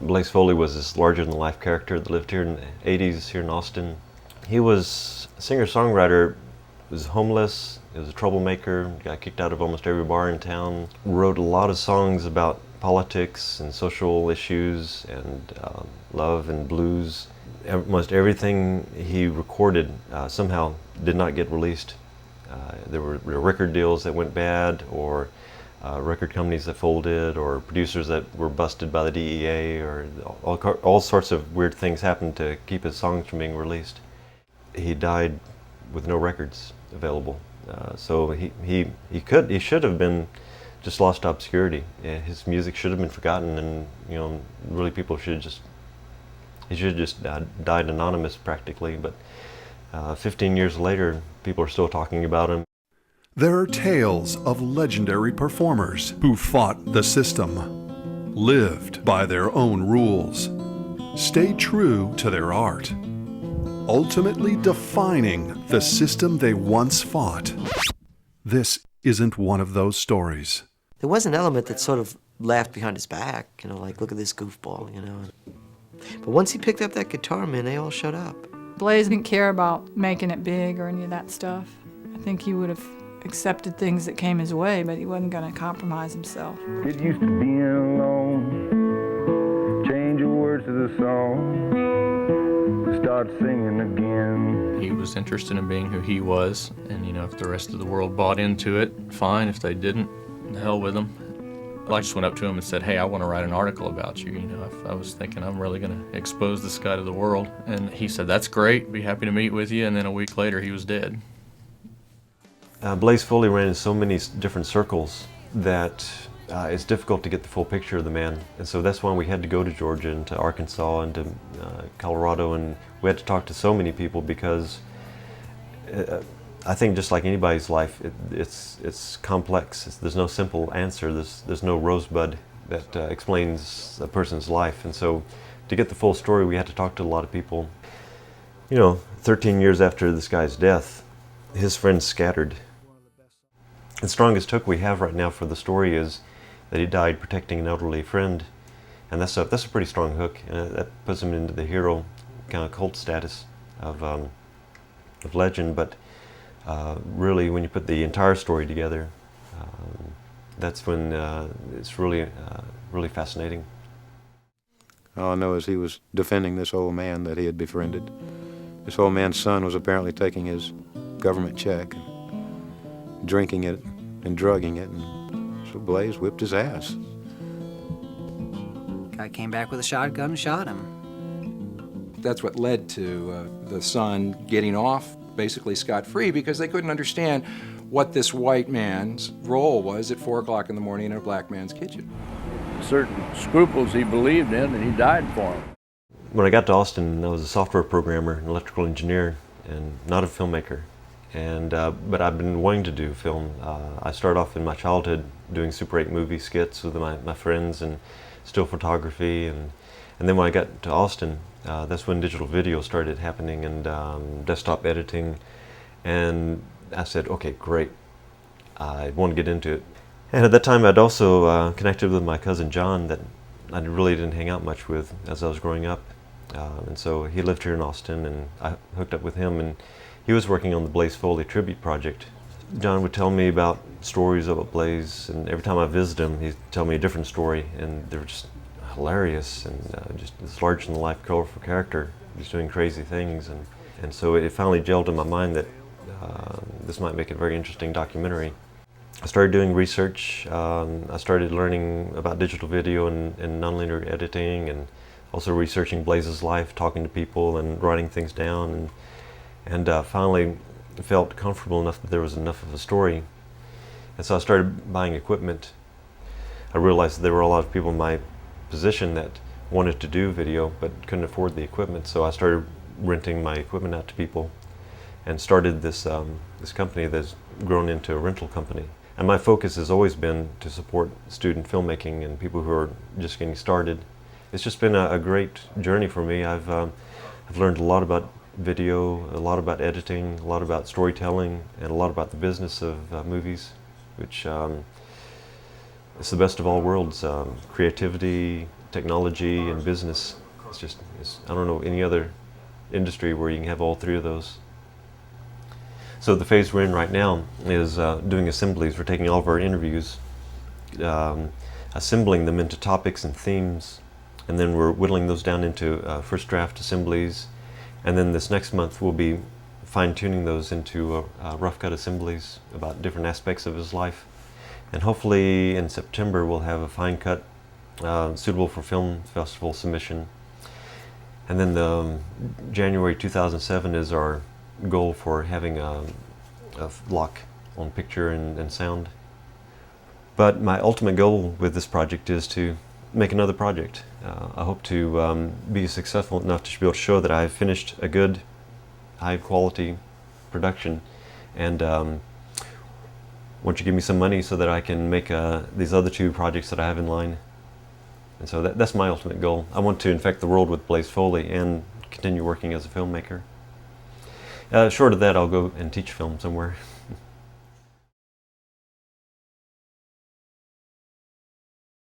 Blaze Foley was this larger-than-life character that lived here in the 80s here in Austin. He was a singer-songwriter, was homeless, he was a troublemaker, got kicked out of almost every bar in town, wrote a lot of songs about politics and social issues and love and blues. Almost everything he recorded somehow did not get released. There were record deals that went bad, or record companies that folded, or producers that were busted by the DEA, or all sorts of weird things happened to keep his songs from being released. He died with no records available, so he should have been just lost to obscurity. His music should have been forgotten, and really people should just he should have just died anonymous practically. But 15 years later, people are still talking about him. There are tales of legendary performers who fought the system, lived by their own rules, stayed true to their art, ultimately defining the system they once fought. This isn't one of those stories. There was an element that sort of laughed behind his back, like, look at this goofball, But once he picked up that guitar, man, they all showed up. Blaze didn't care about making it big or any of that stuff. I think he would have accepted things that came his way, but he wasn't going to compromise himself. Get used to being alone, change your words to the song, start singing again. He was interested in being who he was, and if the rest of the world bought into it, fine. If they didn't, the hell with them. I just went up to him and said, hey, I want to write an article about you. I was thinking I'm really going to expose this guy to the world. And he said, that's great, be happy to meet with you. And then a week later, he was dead. Blaze Foley ran in so many different circles that it's difficult to get the full picture of the man. And so that's why we had to go to Georgia and to Arkansas and to Colorado, and we had to talk to so many people, because I think just like anybody's life, it's complex. There's no simple answer. There's no rosebud that explains a person's life. And so to get the full story, we had to talk to a lot of people. 13 years after this guy's death, his friends scattered. The strongest hook we have right now for the story is that he died protecting an elderly friend, and that's a pretty strong hook, and that puts him into the hero kind of cult status of legend. But really, when you put the entire story together, that's when it's really fascinating. All I know is he was defending this old man that he had befriended. This old man's son was apparently taking his government check, and drinking it and drugging it, and so Blaze whipped his ass. Guy came back with a shotgun and shot him. That's what led to the son getting off basically scot-free, because they couldn't understand what this white man's role was at 4 o'clock in the morning in a black man's kitchen. Certain scruples he believed in, and he died for them. When I got to Austin, I was a software programmer, an electrical engineer, and not a filmmaker. But I've been wanting to do film. I started off in my childhood doing Super 8 movie skits with my friends, and still photography, and then when I got to Austin, that's when digital video started happening, and desktop editing, and I said, okay, great, I want to get into it. And at that time I'd also connected with my cousin John that I really didn't hang out much with as I was growing up, and so he lived here in Austin, and I hooked up with him, and he was working on the Blaze Foley tribute project. John would tell me about stories about Blaze, and every time I visited him, he'd tell me a different story, and they were just hilarious, and just this larger-than-life, colorful character, just doing crazy things, and so it finally gelled in my mind that this might make a very interesting documentary. I started doing research. I started learning about digital video and nonlinear editing, and also researching Blaze's life, talking to people, and writing things down, and finally felt comfortable enough that there was enough of a story. And so I started buying equipment. I realized that there were a lot of people in my position that wanted to do video but couldn't afford the equipment, so I started renting my equipment out to people and started this company that's grown into a rental company. And my focus has always been to support student filmmaking and people who are just getting started. It's just been a great journey for me. I've learned a lot about video, a lot about editing, a lot about storytelling, and a lot about the business of movies, which is the best of all worlds. Creativity, technology and business. I don't know any other industry where you can have all three of those. So the phase we're in right now is doing assemblies. We're taking all of our interviews, assembling them into topics and themes, and then we're whittling those down into first draft assemblies. And then this next month we'll be fine-tuning those into rough cut assemblies about different aspects of his life. And hopefully in September we'll have a fine cut suitable for film festival submission. And then January 2007 is our goal for having a lock on picture and sound. But my ultimate goal with this project is to make another project. I hope to be successful enough to be able to show that I've finished a good, high quality production, and want you to give me some money so that I can make these other two projects that I have in line. And so that's my ultimate goal. I want to infect the world with Blaze Foley and continue working as a filmmaker. Short of that, I'll go and teach film somewhere.